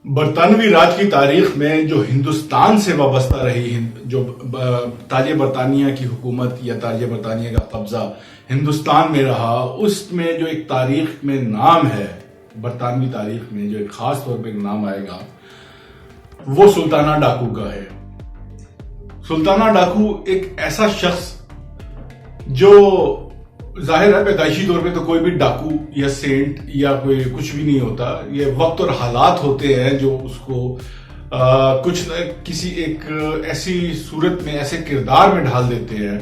برطانوی راج کی تاریخ میں جو ہندوستان سے وابستہ رہی جو تاج برطانیہ کی حکومت یا تاج برطانیہ کا قبضہ ہندوستان میں رہا، اس میں جو ایک تاریخ میں نام ہے، برطانوی تاریخ میں جو ایک خاص طور پہ ایک نام آئے گا وہ سلطانہ ڈاکو کا ہے۔ سلطانہ ڈاکو ایک ایسا شخص جو ظاہر ہے پیدائشی طور پہ تو کوئی بھی ڈاکو یا سینٹ یا کوئی کچھ بھی نہیں ہوتا، یہ وقت اور حالات ہوتے ہیں جو اس کو کچھ کسی ایک ایسی صورت میں ایسے کردار میں ڈھال دیتے ہیں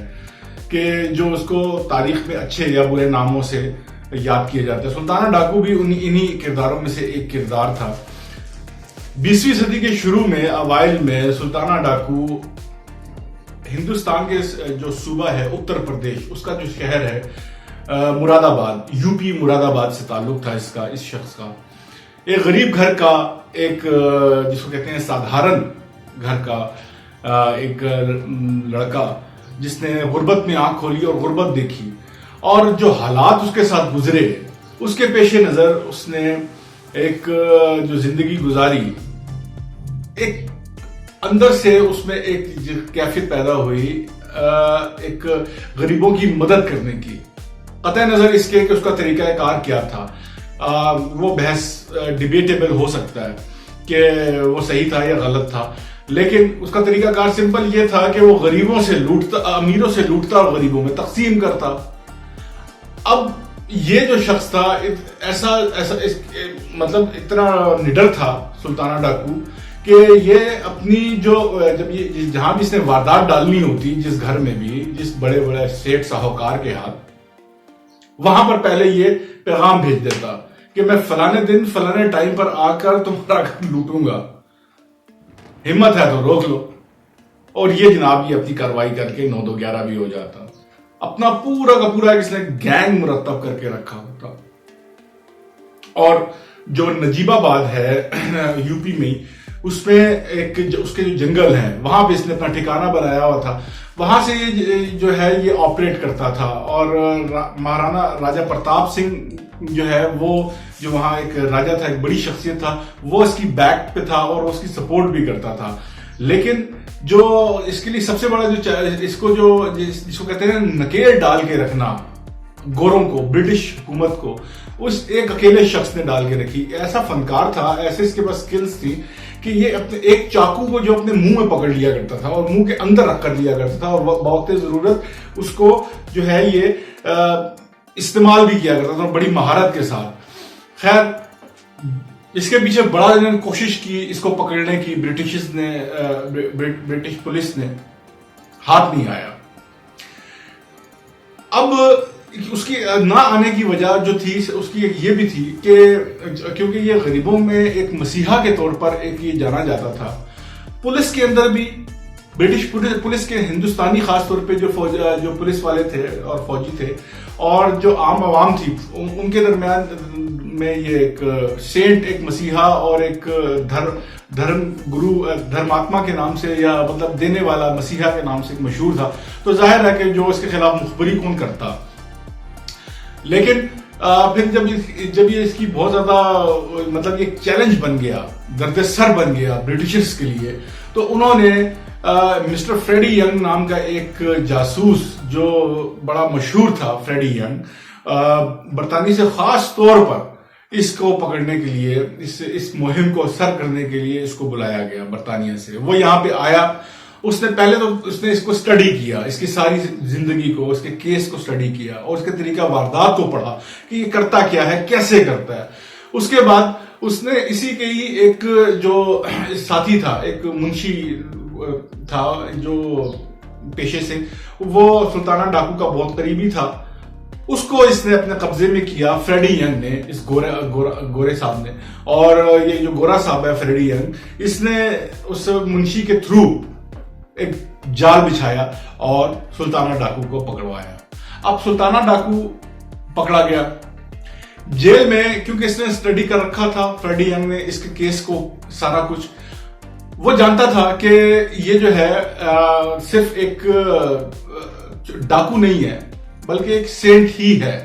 کہ جو اس کو تاریخ میں اچھے یا برے ناموں سے یاد کیا جاتا ہے۔ سلطانہ ڈاکو بھی انہی کرداروں میں سے ایک کردار تھا۔ 20ویں صدی کے شروع میں اوائل میں سلطانہ ڈاکو ہندوستان کے جو صوبہ ہے اتر پردیش، اس کا جو شہر ہے مراد آباد، یو پی مراد آباد سے تعلق تھا اس شخص کا۔ ایک غریب گھر کا، ایک جس کو کہتے ہیں سادھارن گھر کا ایک لڑکا جس نے غربت میں آنکھ کھولی اور غربت دیکھی، اور جو حالات اس کے ساتھ گزرے اس کے پیش نظر اس نے ایک جو زندگی گزاری، ایک اندر سے اس میں ایک کیفیت پیدا ہوئی ایک غریبوں کی مدد کرنے کی، قطع نظر اس کے کہ اس کا طریقہ کار کیا تھا۔ وہ بحث ڈیبیٹیبل ہو سکتا ہے کہ وہ صحیح تھا یا غلط تھا، لیکن اس کا طریقہ کار سمپل یہ تھا کہ وہ غریبوں سے لوٹتا، امیروں سے لوٹتا اور غریبوں میں تقسیم کرتا۔ اب یہ جو شخص تھا ایسا مطلب اتنا نڈر تھا سلطانہ ڈاکو کہ یہ اپنی جو جب یہ جہاں بھی اس نے واردات ڈالنی ہوتی، جس گھر میں بھی، جس بڑے بڑے سیٹ ساہوکار کے ہاتھ، وہاں پر پہلے یہ پیغام بھیج دیتا کہ میں فلانے دن فلانے ٹائم پر آ کر تمہارا گھر لوٹوں گا، ہمت ہے تو روک لو۔ اور یہ جناب یہ اپنی کارروائی کر کے 9-2-11 بھی ہو جاتا۔ اپنا پورا کا پورا اس نے گینگ مرتب کر کے رکھا ہوتا۔ اور جو نجیب آباد ہے یو پی میں، اس میں ایک اس کے جو جنگل ہیں وہاں پہ اس نے اپنا ٹھکانہ بنایا ہوا تھا، وہاں سے جو ہے یہ آپریٹ کرتا تھا۔ اور مہارانا راجہ پرتاپ سنگھ جو ہے وہ جو وہاں ایک راجہ تھا، ایک بڑی شخصیت تھا، وہ اس کی بیک پہ تھا اور اس کی سپورٹ بھی کرتا تھا۔ لیکن جو اس کے لیے سب سے بڑا جس کو کہتے ہیں نکیل ڈال کے رکھنا گوروں کو، برٹش حکومت کو، اس ایک اکیلے شخص نے ڈال کے رکھی۔ ایسا فنکار تھا، ایسے اس کے پاس سکلز تھی کہ یہ اپنے ایک چاقو کو جو اپنے منہ میں پکڑ لیا کرتا تھا اور منہ کے اندر رکھ کر لیا کرتا تھا، اور بوقت ضرورت اس کو جو ہے یہ استعمال بھی کیا کرتا تھا بڑی مہارت کے ساتھ۔ خیر، اس کے پیچھے بڑا انہوں نے کوشش کی اس کو پکڑنے کی، برٹش پولیس نے، ہاتھ نہیں آیا۔ اب اس کی نہ آنے کی وجہ جو تھی اس کی یہ بھی تھی کہ کیونکہ یہ غریبوں میں ایک مسیحا کے طور پر ایک یہ جانا جاتا تھا۔ پولیس کے اندر بھی، برٹش پولیس کے ہندوستانی خاص طور پہ جو پولیس والے تھے اور فوجی تھے اور جو عام عوام تھی، ان کے درمیان میں یہ ایک سینٹ، ایک مسیحا اور ایک دھرم گرو، دھرماتما کے نام سے یا مطلب دینے والا مسیحا کے نام سے مشہور تھا۔ تو ظاہر ہے کہ جو اس کے خلاف مخبری کون کرتا۔ لیکن پھر جب یہ اس کی بہت زیادہ مطلب ایک چیلنج بن گیا، درد سر بن گیا برٹشرز کے لیے، تو انہوں نے مسٹر فریڈی ینگ نام کا ایک جاسوس جو بڑا مشہور تھا، فریڈی ینگ، برطانیہ سے خاص طور پر اس کو پکڑنے کے لیے، اس مہم کو سر کرنے کے لیے اس کو بلایا گیا برطانیہ سے۔ وہ یہاں پہ آیا، اس نے پہلے تو اس نے اس کو اسٹڈی کیا، اس کی ساری زندگی کو، اس کے کیس کو اسٹڈی کیا اور اس کے طریقہ واردات کو پڑھا کہ یہ کرتا کیا ہے، کیسے کرتا ہے۔ اس کے بعد اس نے اسی کے ہی ایک جو ساتھی تھا، ایک منشی تھا جو پیشے سے، وہ سلطانہ ڈاکو کا بہت قریبی تھا، اس کو اس نے اپنے قبضے میں کیا، فریڈی ینگ نے، اس گورے صاحب نے۔ اور یہ جو گورا صاحب ہے فریڈی ینگ، اس نے اس منشی کے تھرو ایک جال بچھایا اور سلطانہ ڈاکو کو پکڑوایا۔ اب سلطانہ ڈاکو پکڑا گیا جیل میں، کیونکہ اس نے اسٹڈی کر رکھا تھا فریڈی ینگ نے اس کے کیس کو، سارا کچھ وہ جانتا تھا کہ یہ جو ہے صرف ایک ڈاکو نہیں ہے بلکہ ایک سینٹ ہی ہے۔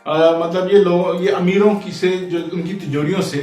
مطلب یہ امیروں کی سے جو ان کی تجوریوں سے